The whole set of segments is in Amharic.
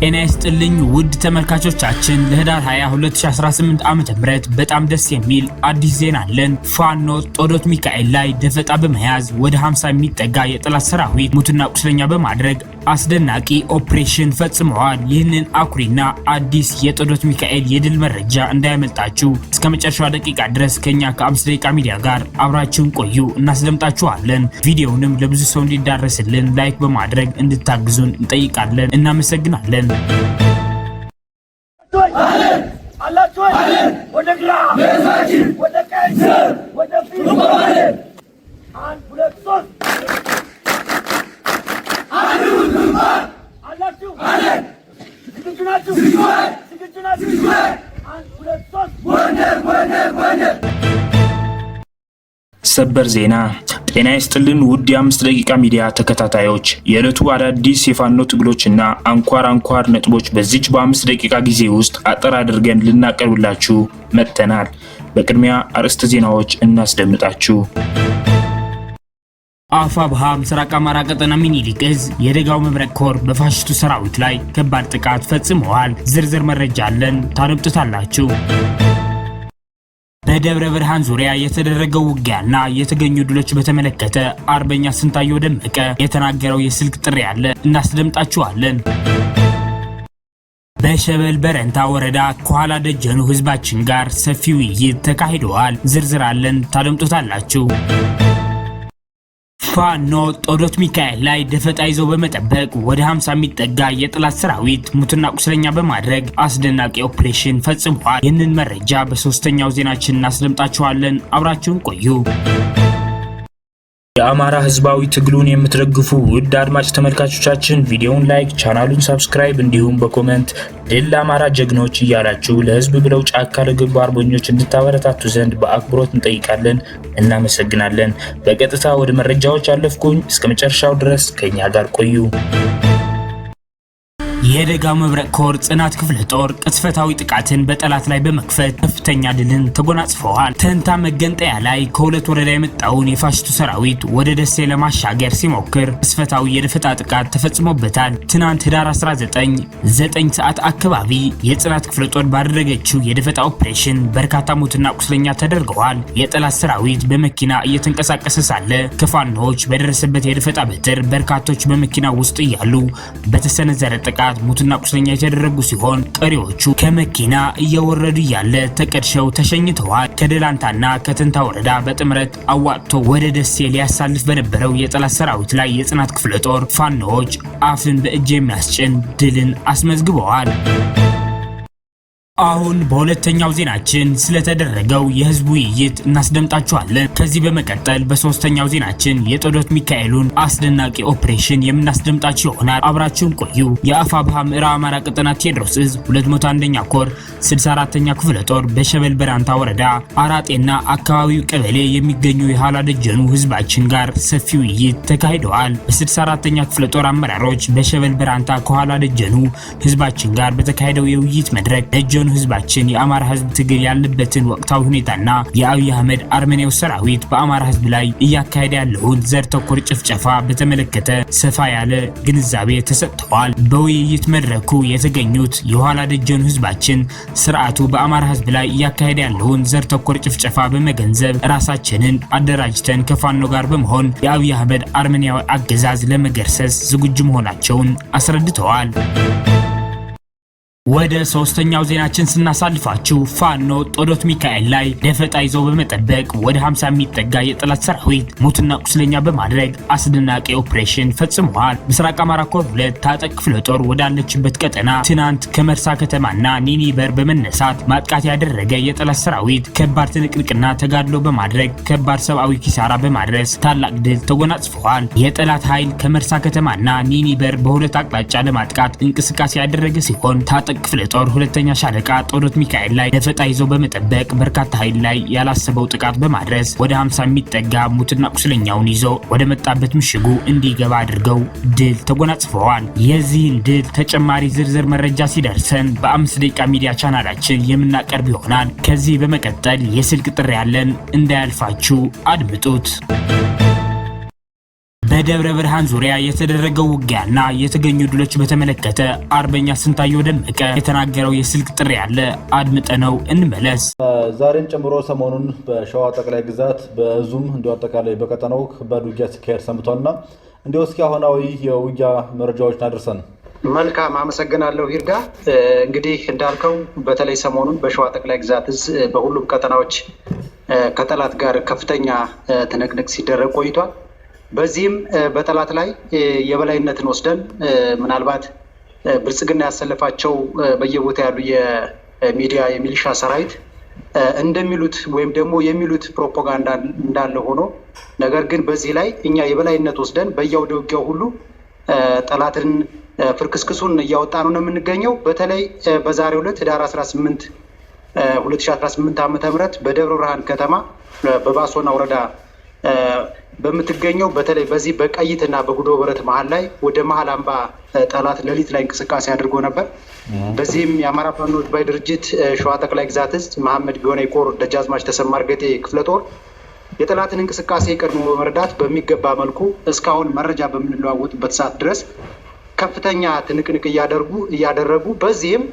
ጤና ይስጥልኝ ውድ ተመልካቾቻችን ለህዳር 20 2018 ዓ.ም በጣም ደስ የሚል አዲስ ዜና አለን። ፋኖ ጦዶት ሚካኤል ላይ ደፈጣ በመያዝ ወደ 50 የሚጠጋ የጠላት ሰራዊት ሙትና ቁስለኛ በማድረግ አስደናቂ ኦፕሬሽን ፈጽመዋል። ይህንን አኩሪና አዲስ የጦዶት ሚካኤል የድል መረጃ እንዳያመልጣችሁ እስከ መጨረሻው ደቂቃ ድረስ ከኛ ከ5 ደቂቃ ሚዲያ ጋር አብራችሁን ቆዩ፣ እናስደምጣችኋለን። ቪዲዮውንም ለብዙ ሰው እንዲዳረስልን ላይክ በማድረግ እንድታግዙን እንጠይቃለን። እናመሰግናለን። ሰበር ዜና። ጤና ይስጥልን ውድ የ5 ደቂቃ ሚዲያ ተከታታዮች፣ የዕለቱ አዳዲስ የፋኖ ትግሎችና አንኳር ነጥቦች በዚች በ5 ደቂቃ ጊዜ ውስጥ አጠር አድርገን ልናቀርብላችሁ መጥተናል። በቅድሚያ አርዕስተ ዜናዎች እናስደምጣችሁ። አፋብሃ ምስራቅ አማራ ቀጠና ሚኒሊክ እዝ የደጋው መብረቅ ኮር በፋሽስቱ ሰራዊት ላይ ከባድ ጥቃት ፈጽመዋል። ዝርዝር መረጃ አለን፣ ታደምጡታላችሁ። በደብረ ብርሃን ዙሪያ የተደረገው ውጊያና የተገኙ ድሎች በተመለከተ አርበኛ ስንታየው ደመቀ የተናገረው የስልክ ጥሪ አለ፣ እናስደምጣችኋለን። በሸበል በረንታ ወረዳ ከኋላ ደጀኑ ህዝባችን ጋር ሰፊ ውይይት ተካሂደዋል። ዝርዝር አለን፣ ታደምጡታላችሁ። ፋኖ ጦዶት ሚካኤል ላይ ደፈጣ ይዘው በመጠበቅ ወደ 50 የሚጠጋ የጠላት ሰራዊት ሙትና ቁስለኛ በማድረግ አስደናቂ ኦፕሬሽን ፈጽሟል። ይህንን መረጃ በሶስተኛው ዜናችን እናስደምጣችኋለን። አብራችሁን ቆዩ። የአማራ ህዝባዊ ትግሉን የምትደግፉ ውድ አድማጭ ተመልካቾቻችን ቪዲዮውን ላይክ፣ ቻናሉን ሰብስክራይብ እንዲሁም በኮሜንት ድል ለአማራ ጀግኖች እያላችሁ ለህዝብ ብለው ጫካ ለገቡ አርበኞች እንድታበረታቱ ዘንድ በአክብሮት እንጠይቃለን። እናመሰግናለን። በቀጥታ ወደ መረጃዎች አለፍኩኝ። እስከ መጨረሻው ድረስ ከኛ ጋር ቆዩ። የደጋው መብረቅ ኮር ጽናት ክፍለ ጦር ቅጽበታዊ ጥቃትን በጠላት ላይ በመክፈት ከፍተኛ ድልን ተጎናጽፈዋል። ተንታ መገንጠያ ላይ ከሁለት ወረዳ የመጣውን የፋሽስቱ ሰራዊት ወደ ደሴ ለማሻገር ሲሞክር ቅጽበታዊ የደፈጣ ጥቃት ተፈጽሞበታል። ትናንት ህዳር 19 9 ሰዓት አካባቢ የጽናት ክፍለ ጦር ባደረገችው የደፈጣ ኦፕሬሽን በርካታ ሙትና ቁስለኛ ተደርገዋል። የጠላት ሰራዊት በመኪና እየተንቀሳቀሰ ሳለ ከፋኖች በደረሰበት የደፈጣ በትር በርካቶች በመኪና ውስጥ እያሉ በተሰነዘረ ጥቃት ሙትና ቁስለኛ የተደረጉ ሲሆን ቀሪዎቹ ከመኪና እየወረዱ ያለ ተቀድሸው ተሸኝተዋል። ከደላንታና ከተንታ ወረዳ በጥምረት አዋጥቶ ወደ ደሴ ሊያሳልፍ በነበረው የጠላት ሰራዊት ላይ የጽናት ክፍለ ጦር ፋኖዎች አፍን በእጅ የሚያስጭን ድልን አስመዝግበዋል። አሁን በሁለተኛው ዜናችን ስለተደረገው የህዝብ ውይይት እናስደምጣችኋለን። ከዚህ በመቀጠል በሶስተኛው ዜናችን የጦዶት ሚካኤሉን አስደናቂ ኦፕሬሽን የምናስደምጣችሁ ይሆናል። አብራችሁን ቆዩ። የአፋብሃ ምዕራብ አማራ ቀጠና ቴዎድሮስ እዝ 201ኛ ኮር 64ኛ ክፍለ ጦር በሸበል በራንታ ወረዳ አራጤና አካባቢው ቀበሌ የሚገኙ የኋላ ደጀኑ ህዝባችን ጋር ሰፊ ውይይት ተካሂደዋል። በ64ኛ ክፍለ ጦር አመራሮች በሸበል በራንታ ከኋላ ደጀኑ ህዝባችን ጋር በተካሄደው የውይይት መድረክ ደጀኑ ህዝባችን የአማራ ህዝብ ትግል ያለበትን ወቅታዊ ሁኔታና የአብይ አህመድ አርመኔው ሰራዊት በአማራ ህዝብ ላይ እያካሄደ ያለውን ዘር ተኮር ጭፍጨፋ በተመለከተ ሰፋ ያለ ግንዛቤ ተሰጥተዋል። በውይይት መድረኩ የተገኙት የኋላ ደጀኑ ህዝባችን ስርዓቱ በአማራ ህዝብ ላይ እያካሄደ ያለውን ዘር ተኮር ጭፍጨፋ በመገንዘብ ራሳችንን አደራጅተን ከፋኖ ጋር በመሆን የአብይ አህመድ አርመኔያዊ አገዛዝ ለመገርሰስ ዝግጁ መሆናቸውን አስረድተዋል። ወደ ሶስተኛው ዜናችን ስናሳልፋችሁ ፋኖ ጦዶት ሚካኤል ላይ ደፈጣ ይዘው በመጠበቅ ወደ 50 የሚጠጋ የጠላት ሰራዊት ሙትና ቁስለኛ በማድረግ አስደናቂ ኦፕሬሽን ፈጽመዋል። ምስራቅ አማራ ኮር 2 ታጠቅ ክፍለ ጦር ወዳለችበት ቀጠና ትናንት ከመርሳ ከተማና ኒኒበር በመነሳት ማጥቃት ያደረገ የጠላት ሰራዊት ከባድ ትንቅንቅና ተጋድሎ በማድረግ ከባድ ሰብአዊ ኪሳራ በማድረስ ታላቅ ድል ተጎናጽፈዋል። የጠላት ኃይል ከመርሳ ከተማና ኒኒበር በሁለት አቅጣጫ ለማጥቃት እንቅስቃሴ ያደረገ ሲሆን ታጠቅ ክፍለ ጦር ሁለተኛ ሻለቃ ጦዶት ሚካኤል ላይ ደፈጣ ይዘው በመጠበቅ በርካታ ኃይል ላይ ያላሰበው ጥቃት በማድረስ ወደ 50 የሚጠጋ ሙትና ቁስለኛውን ይዞ ወደ መጣበት ምሽጉ እንዲገባ አድርገው ድል ተጎናጽፈዋል። የዚህን ድል ተጨማሪ ዝርዝር መረጃ ሲደርሰን በ5 ደቂቃ ሚዲያ ቻናላችን የምናቀርብ ይሆናል። ከዚህ በመቀጠል የስልክ ጥሪ ያለን እንዳያልፋችሁ አድምጡት። በደብረ ብርሃን ዙሪያ የተደረገው ውጊያና የተገኙ ድሎች በተመለከተ አርበኛ ስንታየው ደመቀ የተናገረው የስልክ ጥሪ ያለ አድምጠነው እንመለስ። ዛሬን ጨምሮ ሰሞኑን በሸዋ ጠቅላይ ግዛት በዙም እንዲሁ አጠቃላይ በቀጠናው ከባድ ውጊያ ሲካሄድ ሰንብቷልና እንዲሁ እስኪ አሁናዊ የውጊያ መረጃዎችን አድርሰን። መልካም አመሰግናለሁ ይርጋ። እንግዲህ እንዳልከው በተለይ ሰሞኑን በሸዋ ጠቅላይ ግዛት በሁሉም ቀጠናዎች ከጠላት ጋር ከፍተኛ ትንቅንቅ ሲደረግ ቆይቷል። በዚህም በጠላት ላይ የበላይነትን ወስደን ምናልባት ብልጽግና ያሰለፋቸው በየቦታ ያሉ የሚዲያ የሚሊሻ ሰራዊት እንደሚሉት ወይም ደግሞ የሚሉት ፕሮፓጋንዳ እንዳለ ሆኖ ነገር ግን በዚህ ላይ እኛ የበላይነት ወስደን በየአውደ ውጊያው ሁሉ ጠላትን ፍርክስክሱን እያወጣን ነው የምንገኘው። በተለይ በዛሬው ዕለት ህዳር 18 2018 ዓ.ም በደብረ ብርሃን ከተማ በባሶና ወረዳ በምትገኘው በተለይ በዚህ በቀይትና በጉዶ በረት መሃል ላይ ወደ መሃል አምባ ጠላት ሌሊት ላይ እንቅስቃሴ አድርጎ ነበር። በዚህም የአማራ ፋኖ ህዝባዊ ድርጅት ሸዋ ጠቅላይ ግዛት ዕዝ መሐመድ ቢሆነኝ ኮር ደጃዝማች ተሰማ እርገጤ ክፍለ ጦር የጠላትን እንቅስቃሴ ቀድሞ በመረዳት በሚገባ መልኩ እስካሁን መረጃ በምንለዋወጥበት ሰዓት ድረስ ከፍተኛ ትንቅንቅ እያደረጉ በዚህም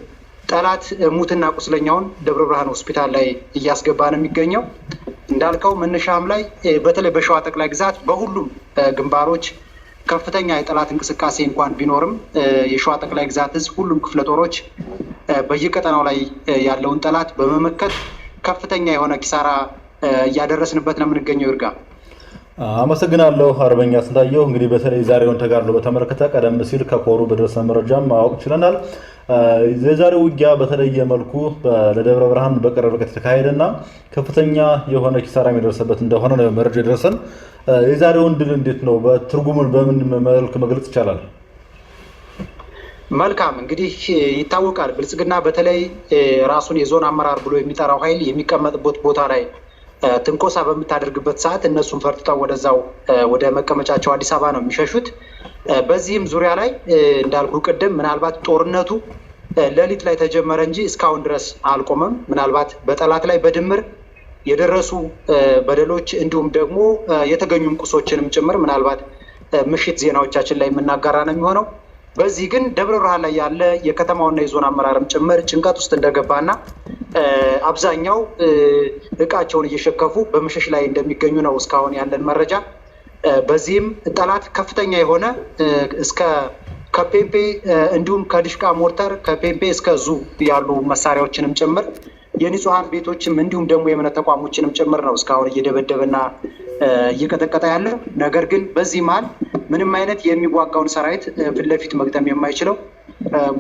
ጠላት ሙትና ቁስለኛውን ደብረ ብርሃን ሆስፒታል ላይ እያስገባ ነው የሚገኘው። እንዳልከው መነሻም ላይ በተለይ በሸዋ ጠቅላይ ግዛት በሁሉም ግንባሮች ከፍተኛ የጠላት እንቅስቃሴ እንኳን ቢኖርም የሸዋ ጠቅላይ ግዛት ዕዝ ሁሉም ክፍለ ጦሮች በየቀጠናው ላይ ያለውን ጠላት በመመከት ከፍተኛ የሆነ ኪሳራ እያደረስንበት ነው የምንገኘው። ይርጋ አመሰግናለሁ አርበኛ ስንታየው። እንግዲህ በተለይ ዛሬውን ተጋድሎ በተመለከተ ቀደም ሲል ከኮሩ በደረሰ መረጃም ማወቅ ችለናል። የዛሬው ውጊያ በተለየ መልኩ ለደብረ ብርሃን በቅርብ ርቀት የተካሄደና ከፍተኛ የሆነ ኪሳራ የሚደርሰበት እንደሆነ ነው መረጃ የደረሰን። የዛሬውን ድል እንዴት ነው በትርጉሙን በምን መልክ መግለጽ ይቻላል? መልካም እንግዲህ ይታወቃል ብልጽግና በተለይ ራሱን የዞን አመራር ብሎ የሚጠራው ኃይል የሚቀመጥበት ቦታ ላይ ትንኮሳ በምታደርግበት ሰዓት እነሱን ፈርጥጠው ወደዛው ወደ መቀመጫቸው አዲስ አበባ ነው የሚሸሹት። በዚህም ዙሪያ ላይ እንዳልኩ ቅድም ምናልባት ጦርነቱ ሌሊት ላይ ተጀመረ እንጂ እስካሁን ድረስ አልቆመም። ምናልባት በጠላት ላይ በድምር የደረሱ በደሎች እንዲሁም ደግሞ የተገኙ ቁሶችንም ጭምር ምናልባት ምሽት ዜናዎቻችን ላይ የምናጋራ ነው የሚሆነው። በዚህ ግን ደብረ ብርሃን ላይ ያለ የከተማውና የዞን አመራርም ጭምር ጭንቀት ውስጥ እንደገባና አብዛኛው እቃቸውን እየሸከፉ በመሸሽ ላይ እንደሚገኙ ነው እስካሁን ያለን መረጃ። በዚህም ጠላት ከፍተኛ የሆነ እስከ ከፔምፔ እንዲሁም ከድሽቃ ሞርተር ከፔምፔ እስከ ዙ ያሉ መሳሪያዎችንም ጭምር የንጹሃን ቤቶችም እንዲሁም ደግሞ የእምነት ተቋሞችንም ጭምር ነው እስካሁን እየደበደበና እየቀጠቀጠ ያለ። ነገር ግን በዚህ መሀል ምንም አይነት የሚዋጋውን ሰራዊት ፊት ለፊት መግጠም የማይችለው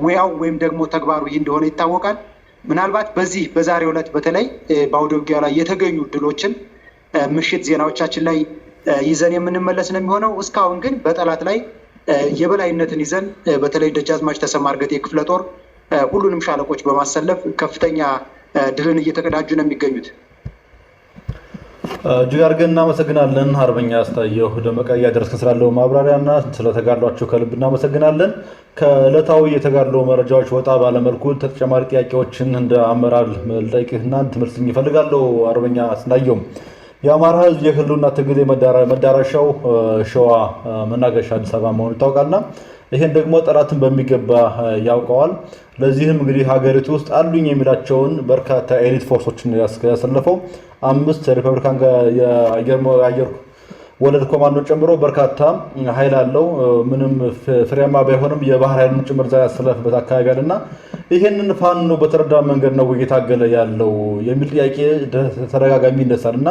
ሙያው ወይም ደግሞ ተግባሩ ይህ እንደሆነ ይታወቃል። ምናልባት በዚህ በዛሬው ዕለት በተለይ በአውደ ውጊያ ላይ የተገኙ ድሎችን ምሽት ዜናዎቻችን ላይ ይዘን የምንመለስ ነው የሚሆነው። እስካሁን ግን በጠላት ላይ የበላይነትን ይዘን በተለይ ደጃዝማች ተሰማ እርገጤ ክፍለ ጦር ሁሉንም ሻለቆች በማሰለፍ ከፍተኛ ድልን እየተቀዳጁ ነው የሚገኙት። እጅግ አድርገን እናመሰግናለን አርበኛ ስንታየው ደመቀ እያደረስከን ስላለው ማብራሪያና ስለተጋድሏችሁ ከልብ እናመሰግናለን። ከዕለታዊ የተጋድሎ መረጃዎች ወጣ ባለመልኩ ተጨማሪ ጥያቄዎችን እንደ አመራር ልጠይቅህና ትምህርት ይፈልጋለሁ። አርበኛ ስንታየው የአማራ ህዝብ የህልውና ትግል መዳረሻው ሸዋ መናገሻ አዲስ አበባ መሆኑ ይታወቃልና ይሄን ደግሞ ጠላትን በሚገባ ያውቀዋል። ለዚህም እንግዲህ ሀገሪቱ ውስጥ አሉኝ የሚላቸውን በርካታ ኤሊት ፎርሶችን ያሰለፈው 5 ሪፐብሊካን የአየር ወለድ ኮማንዶ ጨምሮ በርካታ ኃይል አለው። ምንም ፍሬያማ ባይሆንም የባህር ኃይልን ጭምር ያሰለፈበት አካባቢ አለና ይሄንን ፋኖ በተረዳ መንገድ ነው እየታገለ ያለው የሚል ጥያቄ ተደጋጋሚ ይነሳልና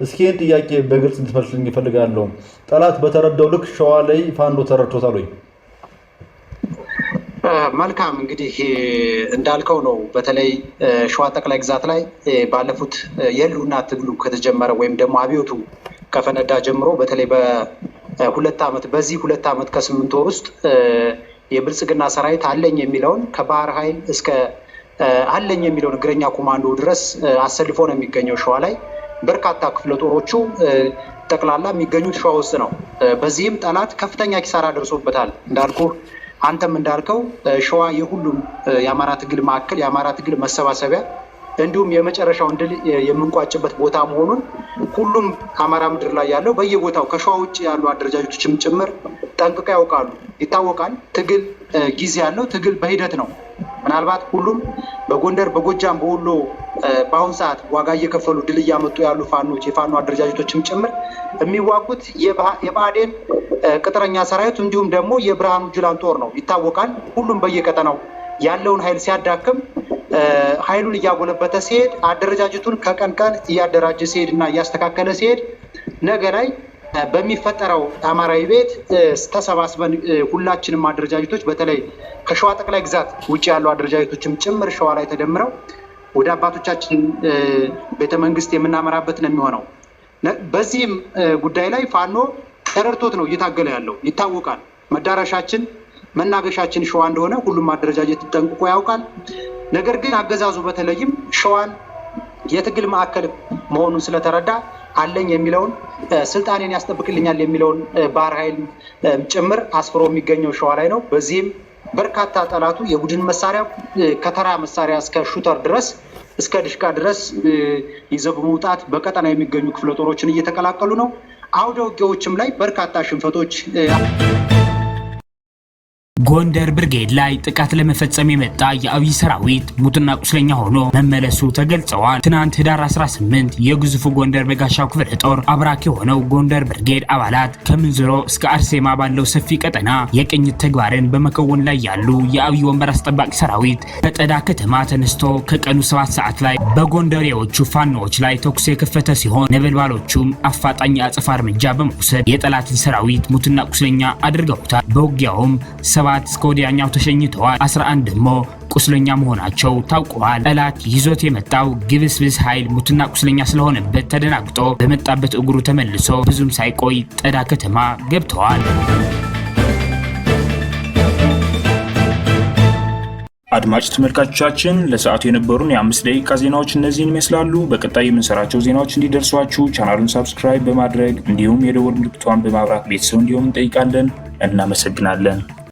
እስኪ ይህን ጥያቄ በግልጽ እንድትመልስልኝ እፈልጋለሁ። ጠላት በተረዳው ልክ ሸዋ ላይ ፋኖ ተረድቶታል ወይ? መልካም እንግዲህ እንዳልከው ነው። በተለይ ሸዋ ጠቅላይ ግዛት ላይ ባለፉት የህልውና ትግሉ ከተጀመረ ወይም ደግሞ አብዮቱ ከፈነዳ ጀምሮ በተለይ በዚህ 2 ዓመት ከ8 ወር ውስጥ የብልጽግና ሰራዊት አለኝ የሚለውን ከባህር ኃይል እስከ አለኝ የሚለውን እግረኛ ኮማንዶ ድረስ አሰልፎ ነው የሚገኘው ሸዋ ላይ። በርካታ ክፍለ ጦሮቹ ጠቅላላ የሚገኙት ሸዋ ውስጥ ነው። በዚህም ጠላት ከፍተኛ ኪሳራ ደርሶበታል። እንዳልኩ አንተም እንዳልከው ሸዋ የሁሉም የአማራ ትግል ማዕከል፣ የአማራ ትግል መሰባሰቢያ እንዲሁም የመጨረሻውን ድል የምንቋጭበት ቦታ መሆኑን ሁሉም አማራ ምድር ላይ ያለው በየቦታው ከሸዋ ውጭ ያሉ አደረጃጀቶችም ጭምር ጠንቅቀው ያውቃሉ። ይታወቃል። ትግል ጊዜ ያለው ትግል በሂደት ነው። ምናልባት ሁሉም በጎንደር፣ በጎጃም፣ በወሎ በአሁን ሰዓት ዋጋ እየከፈሉ ድል እያመጡ ያሉ ፋኖች የፋኖ አደረጃጀቶችም ጭምር የሚዋጉት የብአዴን ቅጥረኛ ሰራዊት እንዲሁም ደግሞ የብርሃኑ ጁላን ጦር ነው። ይታወቃል። ሁሉም በየቀጠናው ያለውን ኃይል ሲያዳክም ኃይሉን እያጎለበተ ሲሄድ አደረጃጀቱን ከቀን ቀን እያደራጀ ሲሄድ እና እያስተካከለ ሲሄድ ነገ ላይ በሚፈጠረው አማራዊ ቤት ተሰባስበን ሁላችንም አደረጃጀቶች በተለይ ከሸዋ ጠቅላይ ግዛት ውጭ ያሉ አደረጃጀቶችም ጭምር ሸዋ ላይ ተደምረው ወደ አባቶቻችን ቤተመንግስት የምናመራበት ነው የሚሆነው። በዚህም ጉዳይ ላይ ፋኖ ተረድቶት ነው እየታገለ ያለው። ይታወቃል። መዳረሻችን መናገሻችን ሸዋ እንደሆነ ሁሉም አደረጃጀት ጠንቅቆ ያውቃል። ነገር ግን አገዛዙ በተለይም ሸዋን የትግል ማዕከል መሆኑን ስለተረዳ አለኝ የሚለውን ስልጣኔን ያስጠብቅልኛል የሚለውን ባህር ኃይል ጭምር አስፍሮ የሚገኘው ሸዋ ላይ ነው። በዚህም በርካታ ጠላቱ የቡድን መሳሪያ ከተራ መሳሪያ እስከ ሹተር ድረስ እስከ ድሽቃ ድረስ ይዘው በመውጣት በቀጠና የሚገኙ ክፍለ ጦሮችን እየተቀላቀሉ ነው። አውደ ውጊያዎችም ላይ በርካታ ሽንፈቶች ጎንደር ብርጌድ ላይ ጥቃት ለመፈጸም የመጣ የአብይ ሰራዊት ሙትና ቁስለኛ ሆኖ መመለሱ ተገልጸዋል። ትናንት ህዳር 18 የግዙፉ ጎንደር በጋሻው ክፍለ ጦር አብራክ የሆነው ጎንደር ብርጌድ አባላት ከምንዝሮ እስከ አርሴማ ባለው ሰፊ ቀጠና የቅኝት ተግባርን በመከወን ላይ ያሉ የአብይ ወንበር አስጠባቂ ሰራዊት ከጠዳ ከተማ ተነስቶ ከቀኑ 7 ሰዓት ላይ በጎንደሬዎቹ ፋኖዎች ላይ ተኩስ የከፈተ ሲሆን ነበልባሎቹም አፋጣኝ የአጸፋ እርምጃ በመውሰድ የጠላትን ሰራዊት ሙትና ቁስለኛ አድርገውታል። በውጊያውም 7 እስከ ወዲያኛው ተሸኝተዋል። 11 ደግሞ ቁስለኛ መሆናቸው ታውቋል። ጠላት ይዞት የመጣው ግብስብስ ኃይል ሙትና ቁስለኛ ስለሆነበት ተደናግጦ በመጣበት እግሩ ተመልሶ ብዙም ሳይቆይ ጠዳ ከተማ ገብተዋል። አድማጭ ተመልካቾቻችን ለሰዓቱ የነበሩን የ5 ደቂቃ ዜናዎች እነዚህን ይመስላሉ። በቀጣይ የምንሰራቸው ዜናዎች እንዲደርሷችሁ ቻናሉን ሰብስክራይብ በማድረግ እንዲሁም የደወል ምልክቷን በማብራት ቤተሰብ እንዲሆኑ እንጠይቃለን። እናመሰግናለን።